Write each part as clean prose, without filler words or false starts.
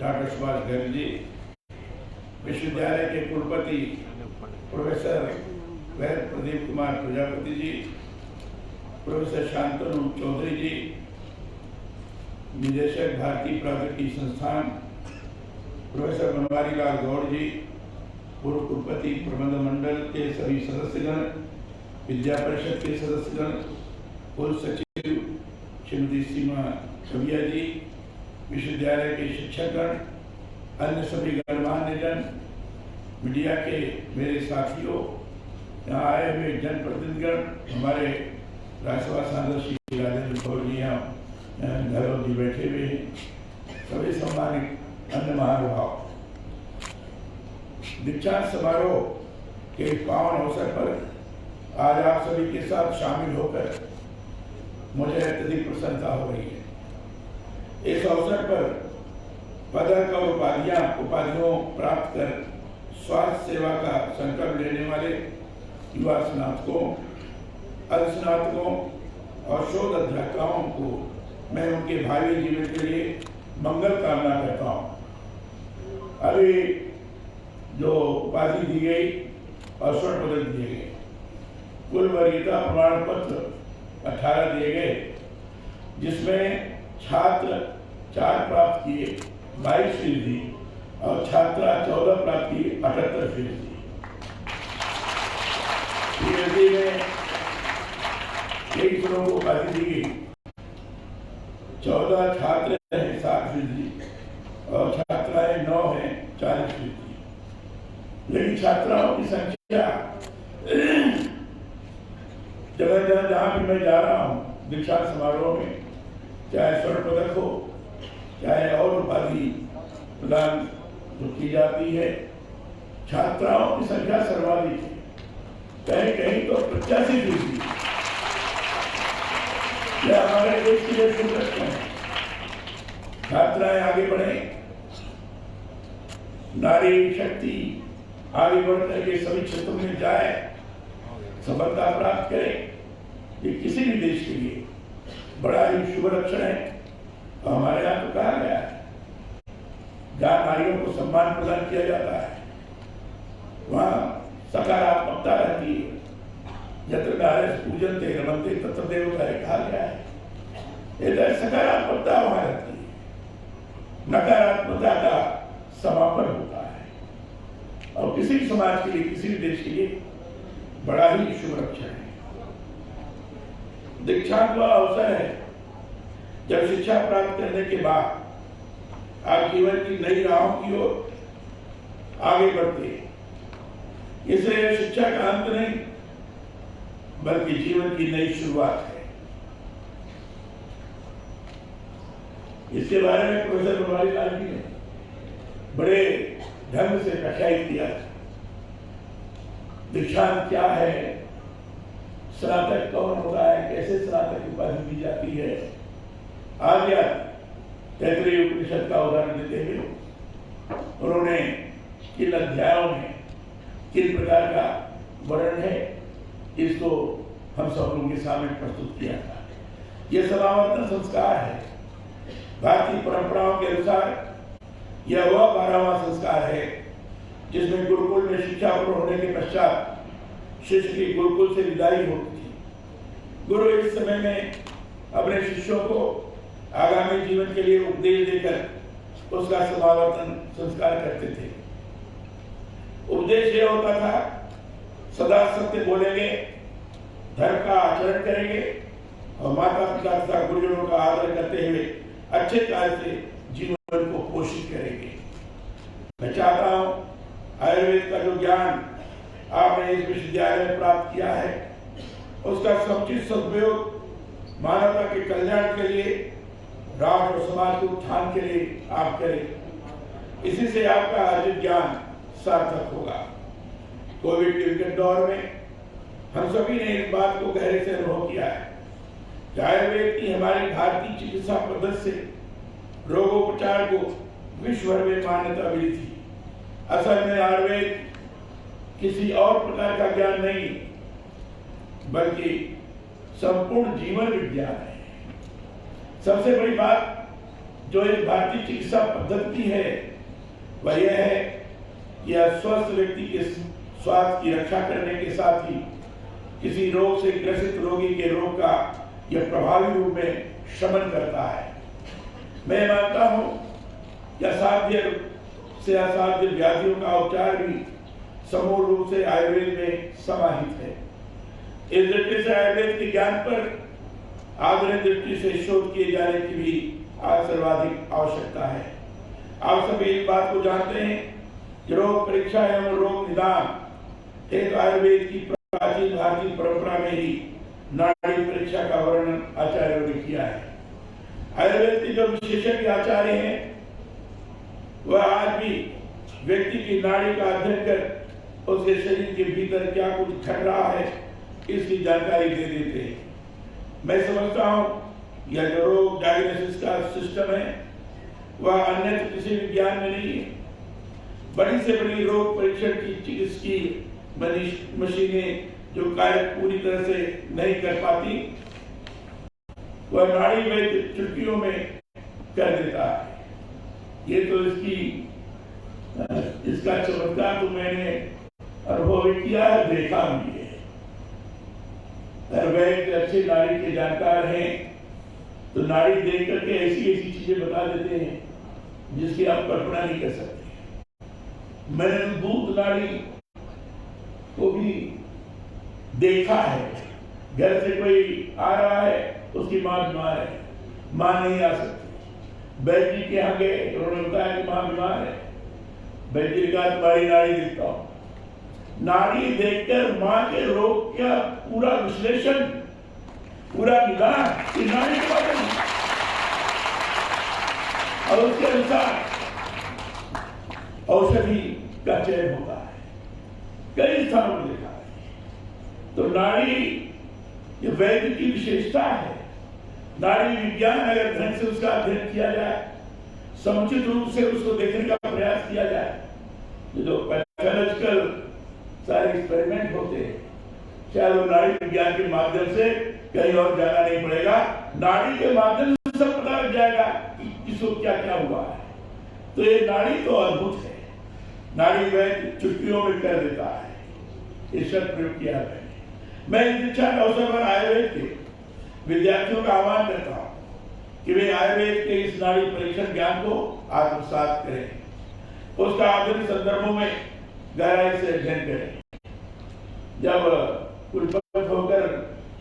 Doctor Subhash Garg ji, विश्वविद्यालय के कुलपति प्रोफेसर वैद प्रदीप कुमार प्रजापति जी, प्रोफेसर शांतनु चौधरी जी, निदेशक भारतीय प्रौद्योगिकी संस्थान प्रोफेसर बनवारी लाल गौड़ जी, पूर्व कुलपति प्रबंध मंडल के सभी सदस्यगण, विद्या परिषद के सदस्यगण, कुल सचिव श्रीमती सीमा छविया जी, विश्वविद्यालय के शिक्षकगण, अन्य सभी गणमान्यजन, मीडिया के मेरे साथियों, यहाँ आए हुए जनप्रतिनिधिगण, हमारे राज्यसभा सांसद श्री राजेंद्र गौड़ जी यहाँ गौरव जी बैठे हुए हैं, सभी सम्मानित अन्य महानुभाव, दीक्षांत समारोह के पावन अवसर पर आज आप सभी के साथ शामिल होकर मुझे अत्यधिक प्रसन्नता हो रही है। इस अवसर पर पदक और उपाधियों प्राप्त कर स्वास्थ्य सेवा का संकल्प लेने वाले युवा स्नातकों, अर्धस्नातकों और शोध अध्यापकों को मैं उनके भावी जीवन के लिए मंगल कामना करता हूँ। अभी जो उपाधि दी गई और स्वर्ण पदक दिए गए, कुल वरीयता प्रमाण पत्र 18 दिए गए, जिसमें छात्र 4 प्राप्त किए 22% और छात्रा 14 प्राप्त किए 78%। पीएचडी में 1 लोगों को उपाधि दी गई, 14 छात्र हैं 60% और छात्राएं 9 हैं 40%। लेकिन छात्राओं की संख्या जगह जगह जहाँ भी मैं जा रहा हूँ दीक्षांत समारोह में, चाहे स्वर्ण पदक हो, चाहे और उपाधि प्रदान जो की जाती है, छात्राओं की संख्या सर्वाधिक है, कहीं कहीं तो 85%। यह हमारे देश के लिए सुरक्षित है। छात्राएं आगे बढ़े, नारी शक्ति आगे बढ़ करके सभी क्षेत्रों में जाए, सफलता प्राप्त करे, ये किसी भी देश के लिए बड़ा ही शुभ लक्षण है। हमारे यहाँ तो कहा गया है, जहाँ नारियों को सम्मान प्रदान किया जाता है वहाँ सकारात्मकता रहती है। यत्र नारयः पूज्यन्ते रमन्ते तत्र देवता कहा गया है। इधर सकारात्मकता वहाँ रहती है, नकारात्मकता का समापन होता है और किसी भी समाज के लिए, किसी भी देश के लिए बड़ा ही शुभ लक्षण है। दीक्षांत वह अवसर है जब शिक्षा प्राप्त करने के बाद आप जीवन की नई राहों की ओर आगे बढ़ते हैं। इसलिए शिक्षा का अंत नहीं बल्कि जीवन की नई शुरुआत है। इसके बारे में प्रोफेसर बनवारी लाल जी ने बड़े ढंग से व्याख्यायित किया। दीक्षांत क्या है, स्नातक कौन होता है, कैसे स्नातक की उपाधि दी जाती है, आदि तैतरीय उपनिषद का उदाहरण देते हुए उन्होंने किन अध्यायों में किन प्रकार का वर्णन है, इसको हम सब लोगों के सामने प्रस्तुत किया था। यह समावर्तन संस्कार है। भारतीय परंपराओं के अनुसार यह वह 12वां संस्कार है जिसमें गुरुकुल में शिक्षा पूर्ण होने के पश्चात शिष्य की गुरुकुल से विदाई होती थी। गुरु इस समय में अपने शिष्यों को आगामी जीवन के लिए उपदेश देकर उसका समावर्तन संस्कार करते थे। उपदेश यह होता था, सदा सत्य बोलेंगे, धर्म का आचरण करेंगे और माता पिता तथा गुरुजनों का आदर करते हुए अच्छे कार्य से जीवन को पोषित करेंगे। मैं चाहता हूं आयुर्वेद का जो ज्ञान आपने इस विश्वविद्यालय में प्राप्त किया है, उसका समुचित सदुपयोग मानवता के कल्याण के लिए, राष्ट्र और समाज के उत्थान के लिए आप करें। इसी से आपका अर्जित ज्ञान सार्थक होगा। कोविड के विकट दौर में हम सभी ने इस बात को गहरे से अनुभव किया है कि आयुर्वेद की हमारी भारतीय चिकित्सा पद्धति से रोगोपचार को विश्व भर में मान्यता मिली थी। असल में आयुर्वेद किसी और प्रकार का ज्ञान नहीं बल्कि संपूर्ण जीवन विज्ञान है। सबसे बड़ी बात जो एक भारतीय चिकित्सा पद्धति है वह यह है कि अस्वस्थ व्यक्ति के स्वास्थ्य की रक्षा करने के साथ ही किसी रोग से ग्रसित रोगी के रोग का यह प्रभावी रूप में शमन करता है। मैं मानता हूं कि असाध्य से असाध्य व्याधियों का उपचार भी समूल रूप से आयुर्वेद में समाहित है। इस दृष्टि से आयुर्वेद के ज्ञान पर आधुनिक दृष्टि से शोध किए जाने की भी आज सर्वाधिक आवश्यकता है। आप सभी इस बात को जानते हैं कि रोग परीक्षा एवं रोग निदान एक आयुर्वेद की प्राचीन भारतीय परंपरा में ही नाड़ी परीक्षा का वर्णन आचार्यों ने किया है। आयुर्वेद के जो विशेषज्ञ आचार्य हैं वह आज भी व्यक्ति की नाड़ी का अध्ययन कर उसके शरीर के भीतर क्या कुछ घट रहा है इसकी जानकारी दे देते हैं। मैं समझता हूं यह जो रोग डायग्नोसिस का सिस्टम है वह अन्य किसी विज्ञान में नहीं है। बड़ी से बड़ी रोग परीक्षण की चिकित्सकीय मशीनें जो कार्य पूरी तरह से नहीं कर पाती वह नाड़ी वैद्य चुटकियों में कर देता है। ये तो इसका चमत्कार तो मैंने अनुभव किया है, देखा भी है। वैद्य अच्छे नाड़ी के जानकार हैं तो नाड़ी देख करके ऐसी ऐसी चीजें बता देते हैं जिसकी आप कल्पना नहीं कर सकते। मैंने दूध नाड़ी को भी देखा है। घर से कोई आ रहा है उसकी मां बीमार है, मां नहीं आ सकती। वैद्य जी के यहाँ गए, उन्होंने बताया कि मां बीमार है। वैद्य जी का तुम्हारी नाड़ी देखता हूं। नाड़ी देखकर मां के रोग का पूरा विश्लेषण, पूरा निदान नाड़ी के बारे में, और उसके अनुसार औषधि का चयन होता है। कई स्थानों में देखा है। तो नाड़ी ये वैद्य की विशेषता है। नाड़ी विज्ञान अगर ढंग से उसका अध्ययन किया जाए, समुचित रूप से उसको देखने का प्रयास किया जाए, जो पैथोलॉजिकल सारे एक्सपेरिमेंट होते हैं, शायद वो नाड़ी विज्ञान के माध्यम से कहीं और जाना नहीं पड़ेगा। नाड़ी के माध्यम से सब पता लग जाएगा कि किसको क्या क्या हुआ है। तो ये नाड़ी तो अद्भुत है। नाड़ी वैद्य चुटकियों में कर देता है। इस शब्द प्रयोग किया है। मैं इस शिक्षा के अवसर पर आयुर्वेद के विद्यार्थियों का आह्वान करता हूं कि वे आयुर्वेद के इस नाड़ी परीक्षण ज्ञान को आत्मसात करें, उसका आधुनिक संदर्भों में गहराई से अध्ययन करें। जब कुलपति होकर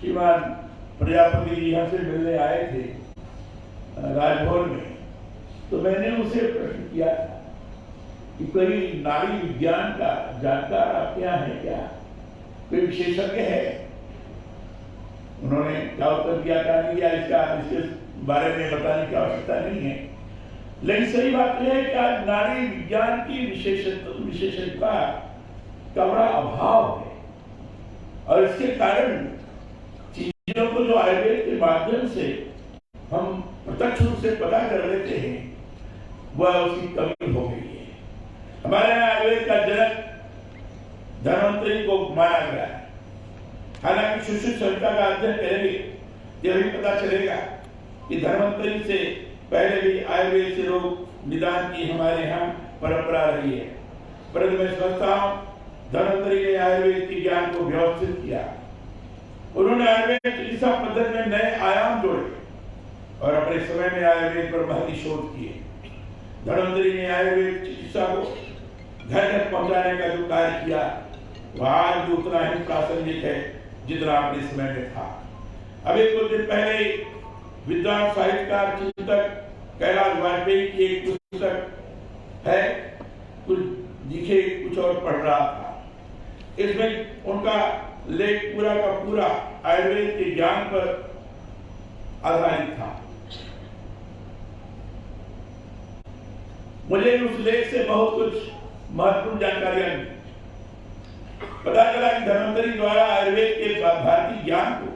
श्रीमान प्रजापति जी यहाँ से मिलने आए थे राजभवन में, तो मैंने उनसे प्रश्न किया था कि कोई नाड़ी विज्ञान का जानकार आपके यहाँ है क्या, कोई विशेषज्ञ है? उन्होंने क्या उत्तर दिया, क्या नहीं दिया, इसके बारे में बताने की आवश्यकता नहीं है। लेकिन सही बात यह है कि आज नाड़ी विज्ञान की विशेषज्ञता का बड़ा अभाव है, और इसके कारण चीजों को जो आयुर्वेद के माध्यम से हम प्रत्यक्ष रूप से पता कर लेते हैं वह उसकी कमी हो गई है। हमारे यहाँ आयुर्वेद का जनक धन्वंतरी को माना गया है। हालांकि सुश्रुत संहिता का अध्ययन करेंगे यह भी पता चलेगा कि धन्वंतरी से पहले भी आयुर्वेद से रोग निदान की हमारे यहाँ परंपरा रही है। परंतु मैं समझता हूँ धन्वंतरी ने आयुर्वेद के ज्ञान को व्यवस्थित किया। उन्होंने आयुर्वेद चिकित्सा पद्धति में नए आयाम जोड़े और अपने समय में आयुर्वेद पर महती शोध किए। धन्वंतरी ने आयुर्वेद चिकित्सा को घर तक पहुंचाने का जो कार्य किया वह आज भी उतना ही प्रासंगिक है जितना अपने समय में था। अभी कुछ दिन पहले विद्वान साहित्यकार चिंतक कैलाश वाजपेयी की एक पुस्तक है, कुछ लिखे कुछ और पढ़ रहा था। इसमें उनका लेख पूरा का पूरा आयुर्वेद के ज्ञान पर आधारित था। मुझे उस लेख से बहुत कुछ महत्वपूर्ण जानकारियां मिली। पता चला कि धन्वंतरी द्वारा आयुर्वेद के भारतीय ज्ञान को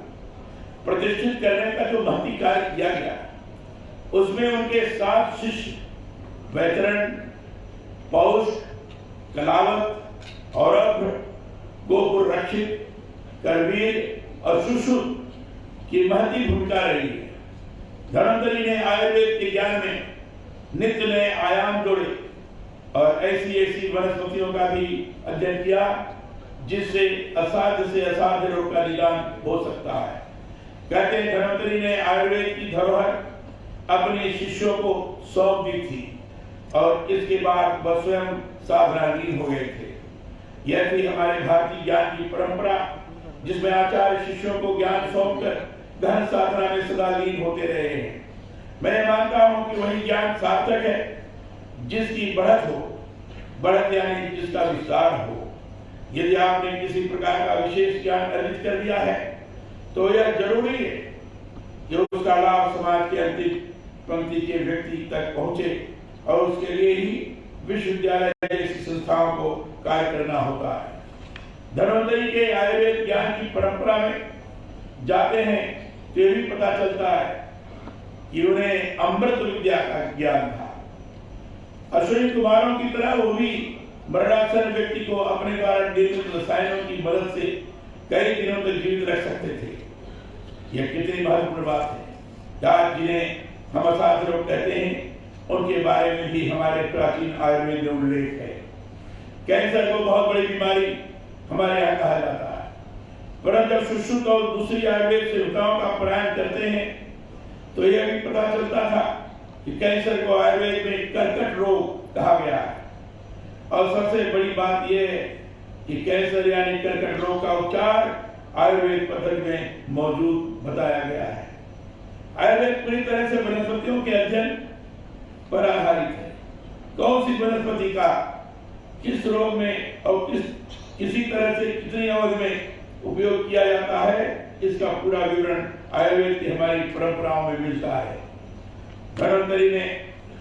प्रतिष्ठित करने का जो महती कार्य किया गया उसमें उनके 7 शिष्य वैतरण, पौष, कलावत, औरभ, गोपुर रक्षित, करवीर और सुश्रुत की महती भूमिका रही है। धन्वंतरी ने आयुर्वेद के ज्ञान में नित्य नए आयाम जोड़े और ऐसी ऐसी वनस्पतियों का भी अध्ययन किया जिससे असाध्य से असाध्य रोग का निदान हो सकता है। कहते हैं धन्वंतरि ने आयुर्वेद की धरोहर अपने शिष्यों को सौंप दी थी और इसके बाद वह स्वयं साधनाधीन हो गए थे। यह थी हमारे भारतीय ज्ञान की परंपरा, जिसमें आचार्य शिष्यों को ज्ञान सौंपकर गहन साधना में सदा लीन होते रहे हैं। मैं मानता हूं कि वही ज्ञान सार्थक है जिसकी बढ़त हो, बढ़त यानी जिसका विस्तार हो। यदि आपने किसी प्रकार का विशेष ज्ञान अर्जित कर लिया है तो यह जरूरी है कि उसका लाभ समाज के अंतिम पंक्ति के व्यक्ति तक पहुंचे और उसके लिए ही विश्वविद्यालय जैसी संस्थाओं को कार्य करना होता है। धन्वंतरि के आयुर्वेद ज्ञान की परंपरा में जाते हैं तो ये भी पता चलता है कि उन्हें अमृत विद्या का ज्ञान था। अश्विनी कुमारों की तरह वो भी मरणासन व्यक्ति को अपने द्वारा निर्मित रसायनों की मदद से कई दिनों तक जीवित रख सकते थे। यह कितनी महत्वपूर्ण बात है। आज जिन्हें हम असाध्य रोग कहते हैं उनके बारे में भी हमारे प्राचीन आयुर्वेद में उल्लेख है। कैंसर को बहुत बड़ी बीमारी हमारे यहाँ कहा जाता है, परंतु जब सुश्रुत और दूसरी आयुर्वेद संहिताओं का पारायण करते हैं तो यह भी पता चलता था कि कैंसर को आयुर्वेद में कर्कट रोग कहा गया है। और सबसे बड़ी बात यह है कि कैंसर यानी कर्कट रोग का उपचार आयुर्वेद पद्धति में मौजूद बताया गया है। आयुर्वेद पूरी तरह से वनस्पतियों के अध्ययन पर आधारित है। कौन सी वनस्पति का किस रोग में और किसी तरह से कितनी अवधि में उपयोग किया जाता है, इसका पूरा विवरण आयुर्वेद की हमारी परंपराओं में मिलता है। धन्वंतरि ने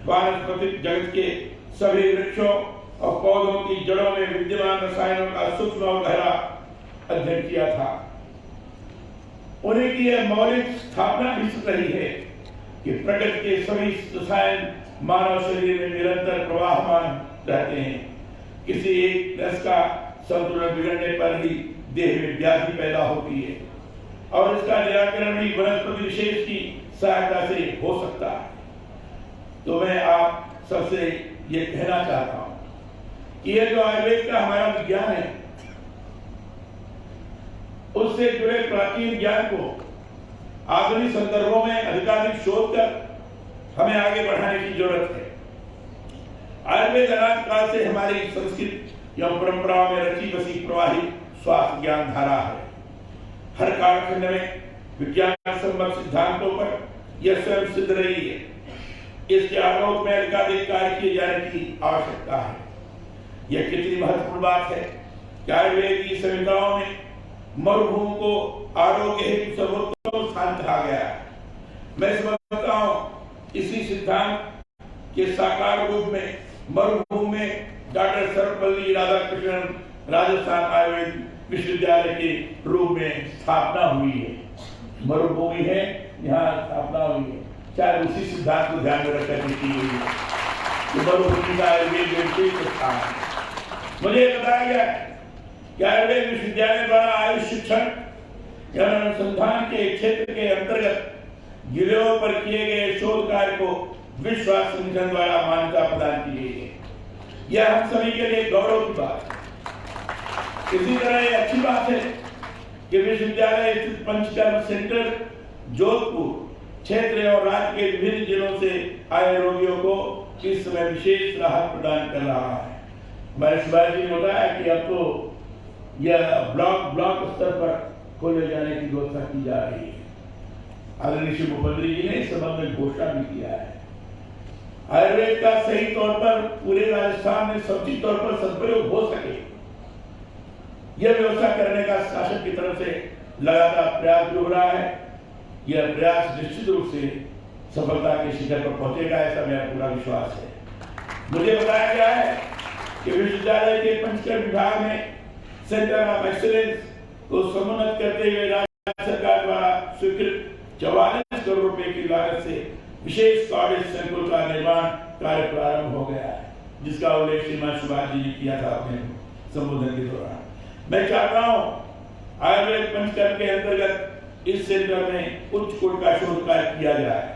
वानस्पतिक जगत के सभी वृक्षों और पौधों की जड़ों में विद्यमान रसायनों का सूक्ष्म और गहरा अध्ययन किया था। उन्हीं की यह मौलिक स्थापना भी रही है कि प्रकृति के सभी रसायन मानव शरीर में निरंतर प्रवाहमान रहते हैं। किसी एक रस का संतुलन बिगड़ने पर ही देह में व्याधि पैदा होती है और इसका निराकरण भी वनस्पति विशेष की सहायता से हो सकता है। तो मैं आप सबसे ये कहना चाहता हूं कि यह जो आयुर्वेद का हमारा विज्ञान है, उससे जुड़े प्राचीन ज्ञान को आधुनिक संदर्भों में अधिकाधिक शोध कर हमें आगे बढ़ाने की जरूरत है। आयुर्वेद अनादि काल से हमारी संस्कृति या परंपराओं में रची बसी प्रवाहित स्वास्थ्य ज्ञान धारा है। हर कालखंड में विज्ञान संबंध सिद्धांतों पर यह स्वयं सिद्ध रही है। इसके आलोक में अधिकाधिक कार्य किए जाने की आवश्यकता है। यह कितनी महत्वपूर्ण बात है कि आयुर्वेद की संहिताओं में मरुभूमि को आरोग्य हेतु सर्वोत्तम स्थान कहा गया है। मैं समझता हूं इसी सिद्धांत के साकार रूप में मरुभूमि में डॉक्टर सर्वपल्ली राधाकृष्णन राजस्थान आयुर्वेद विश्वविद्यालय के रूप में स्थापना हुई है। मरुभूमि है, यहाँ स्थापना हुई है। चाहे उसी सिद्धांत को ध्यान में रखकर की गई है कि मरुभूमि का आयुर्वेद विशेष स्थान है। मुझे बताया गया कि आयुर्वेद विश्वविद्यालय द्वारा आयुष शिक्षण या अनुसंधान के क्षेत्र के अंतर्गत गिरोह पर किए गए शोध कार्य को विश्व स्वास्थ्य संगठन द्वारा मान्यता प्रदान की गई है। यह हम सभी के लिए गौरव की बात है। इसी तरह यह अच्छी बात है कि विश्वविद्यालय स्थित पंचकर्म सेंटर जोधपुर क्षेत्र और राज्य के विभिन्न जिलों से आए रोगियों को इस समय विशेष राहत प्रदान कर रहा है। मैं सुभाष जी ने बताया कि अब तो यह ब्लॉक स्तर पर खोले जाने की व्यवस्था की जा रही है। आदरणीय श्री मुख्यमंत्री जी ने इस संबंध में घोषणा भी किया है। आयुर्वेद का सही तौर पर पूरे राजस्थान में समुचित तौर पर सदुपयोग हो सके, यह व्यवस्था करने का शासन की तरफ से लगातार प्रयास भी हो रहा है। यह प्रयास निश्चित रूप से सफलता के शिखर पर पहुंचेगा, ऐसा मेरा पूरा विश्वास है। मुझे बताया गया है कि विश्वविद्यालय के पंचकर्म विभाग में सेंटर ऑफ एक्सीलेंस को समुन्नत करते हुए राज्य सरकार द्वारा स्वीकृत 44 करोड़ रुपए की लागत से विशेष कॉलेज संकुल का निर्माण कार्य प्रारंभ हो गया है, जिसका उल्लेख श्रीमान सुभाष जी ने किया था अपने संबोधन के दौरान। मैं चाहता हूं आयुर्वेद पंचकर्म के अंतर्गत इस सेंटर में उच्च कोटि का शोध कार्य किया जाए।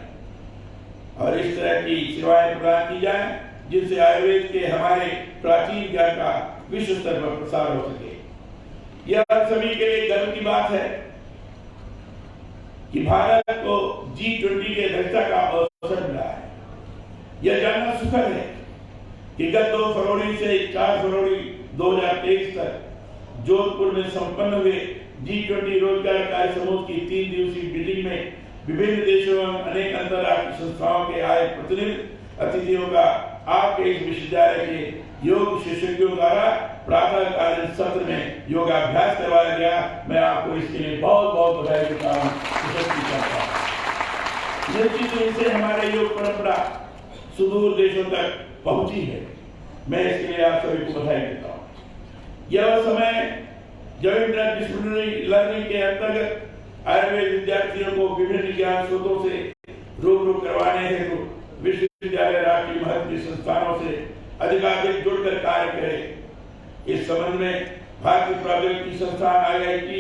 और इस तरह की सेवाएं प्रदान की जाए जिनसे आयुर्वेद के हमारे प्राचीन ज्ञान का विश्व स्तर पर प्रसार हो सके। यह सभी के लिए गर्व की बात है कि भारत को G20 के अध्यक्षता का अवसर मिला है। यह जानना सुखद है कि गत 2 फरवरी से 4 फरवरी 2023 तक जोधपुर में संपन्न हुए G20 रोजगार कार्य समूह की 3 दिवसीय मीटिंग में विभिन्न देशों एवं अनेक अंतर्राष्ट्रीय संस्थाओं के आए प्रतिनिधि अतिथियों का आपके इस विश्वविद्यालय के योग विशेषज्ञों द्वारा प्रातःकालीन सत्र में योगाभ्यास करवाया गया। मैं आपको इसके लिए बहुत बहुत बधाई देता हूँ। निश्चित रूप से हमारे योग परंपरा सुदूर देशों तक पहुंची है। मैं इसके लिए आप सभी को बधाई देता हूँ। यह समय जब इंटरडिसिप्लिनरी लर्निंग के अंतर्गत आयुर्वेद विद्यार्थियों को विभिन्न ज्ञान स्रोतों से रूबरू करवाने हेतु विश्वविद्यालय राष्ट्रीय महत्व के संस्थानों से अधिकाधिक जुड़कर कार्य करे। इस संबंध में भारतीय प्रौद्योगिकी संस्थान IIT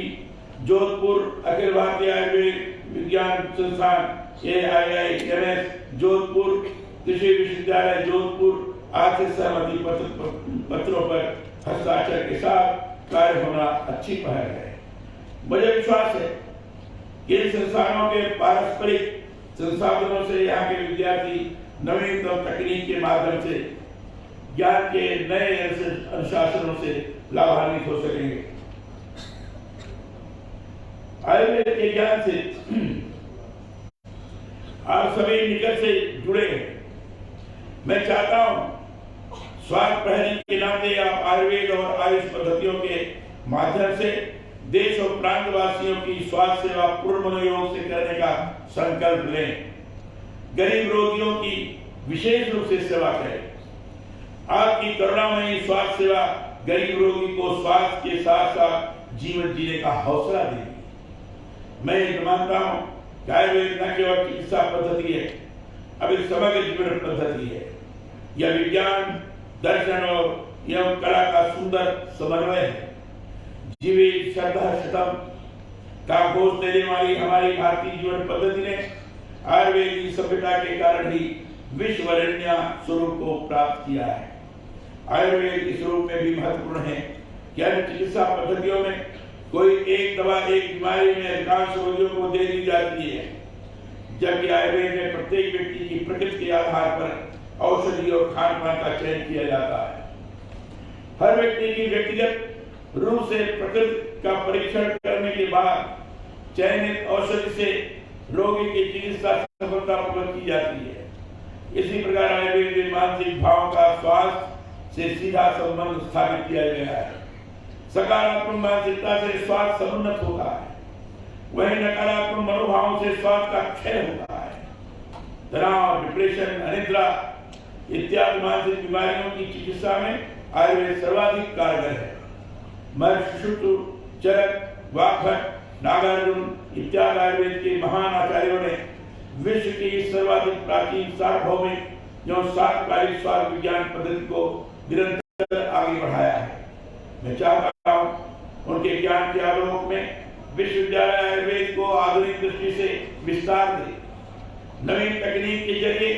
जोधपुर, अखिल भारतीय आयुर्वेद विज्ञान संस्थान AIIMS जोधपुर, कृषि विश्वविद्यालय जोधपुर आदि सहमति पत्रों पर हस्ताक्षर के साथ कार्य होना अच्छी पहल है। मुझे विश्वास है कि इन संस्थानों के पारस्परिक संसाधनों से यहाँ के विद्यार्थी नवीनतम तकनीक के माध्यम से ज्ञान के नए अनुशासनों से लाभान्वित हो सकेंगे। आयुर्वेद के ज्ञान से आप सभी निकट से जुड़े हैं। मैं चाहता हूं स्वास्थ्य प्रहरी के नाते आप आयुर्वेद और आयुष पद्धतियों के माध्यम से देश और प्रांतवासियों की स्वास्थ्य सेवा पूर्ण मनोयोग से करने का संकल्प लें। गरीब रोगियों की विशेष रूप से सेवा करें। आपकी करुणामयी स्वास्थ्य सेवा गरीब रोगी को स्वास्थ्य के साथ साथ जीवन जीने का हौसला देगी। मैं ये मानता हूं कि आयुर्वेद न केवल चिकित्सा पद्धति है, अभी समग्र जीवन पद्धति है। यह विज्ञान, दर्शन और एवं कला का सुंदर समन्वय है। जीवित श्रद्धा शतम का घोष देने वाली हमारी भारतीय जीवन पद्धति ने आयुर्वेदिक सभ्यता के कारण ही विश्ववरेण्य स्वरूप को प्राप्त किया है। आयुर्वेद इस रूप में भी महत्वपूर्ण है कि अन्य चिकित्सा पद्धतियों में कोई एक दवा एक बीमारी में अधिकांश रोगियों को दे दी जाती है, जबकि आयुर्वेद में प्रत्येक व्यक्ति की प्रकृति के आधार पर औषधि और खान पान का चयन किया जाता है। हर व्यक्ति की व्यक्तिगत रूप से प्रकृति का परीक्षण करने के बाद चयनित औषधि से रोगी की चिकित्सा सफलतापूर्वक की जाती है। इसी प्रकार आयुर्वेद में मानसिक भावों का स्वास्थ्य से सीधा संबंध स्थापित किया गया है। सकारात्मक मानसिकता से स्वास्थ्य समुन्नत होता है, वहीं नकारात्मक मनोभावों से स्वास्थ्य का क्षय होता है। तनाव, डिप्रेशन, अनिद्रा इत्यादि मानसिक बीमारियों की चिकित्सा में आयुर्वेद सर्वाधिक कारगर है। महर्षि चरक, वाग्भट, नागार्जुन इत्यादि आयुर्वेद के महान आचार्यों ने विश्व की सर्वाधिक प्राचीन सार्वभौमिक एवं सार्वकालिक स्वास्थ्य विज्ञान पद्धति को निरंतर आगे बढ़ाया है। मैं चाहता हूं उनके ज्ञान के आलोक में विश्वविद्यालय आयुर्वेद को आधुनिक दृष्टि से विस्तार दे। नवीन तकनीक के जरिए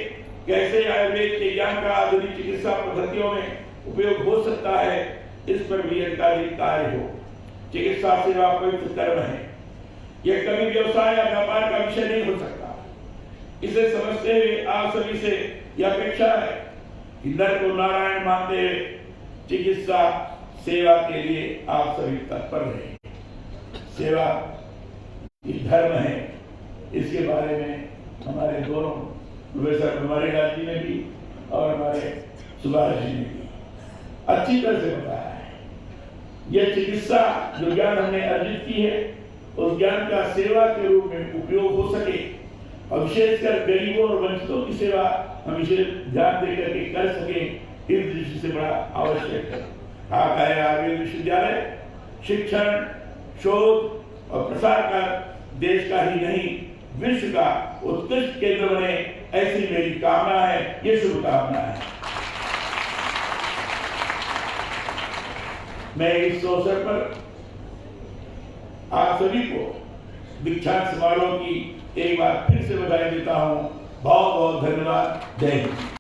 कैसे आयुर्वेद के ज्ञान का आधुनिक चिकित्सा पद्धतियों में उपयोग हो सकता है, इस पर भी अधिकाधिक कार्य हो। चिकित्सा सेवा पवित्र कर्म है। यह कभी व्यवसाय या व्यापार का विषय नहीं हो सकता। इसे समझते हुए आप सभी से यह अपेक्षा है कि नर को नारायण मानते हुए चिकित्सा सेवा के लिए आप सभी तत्पर रहें। सेवा एक धर्म है, इसके बारे में हमारे दोनों प्रोफेसर कुमारी लाल जी ने भी और हमारे सुभाष जी ने भी अच्छी तरह से बताया है। यह चिकित्सा जो ज्ञान हमने अर्जित की है, उस ज्ञान का सेवा के रूप में उपयोग हो सके और विशेषकर गरीबों और वंचितों की सेवा हम इसे ध्यान देकर के कर सके, इस दृष्टि से बड़ा आवश्यक है। आयुर्वेद विश्वविद्यालय शिक्षण, शोध और प्रसार का देश का ही नहीं विश्व का उत्कृष्ट केंद्र बने, ऐसी मेरी कामना है, ये शुभकामना है। मैं इस अवसर पर आप सभी को दीक्षांत समारोह की एक बार फिर से बधाई देता हूं। बहुत बहुत धन्यवाद। जय हिंद।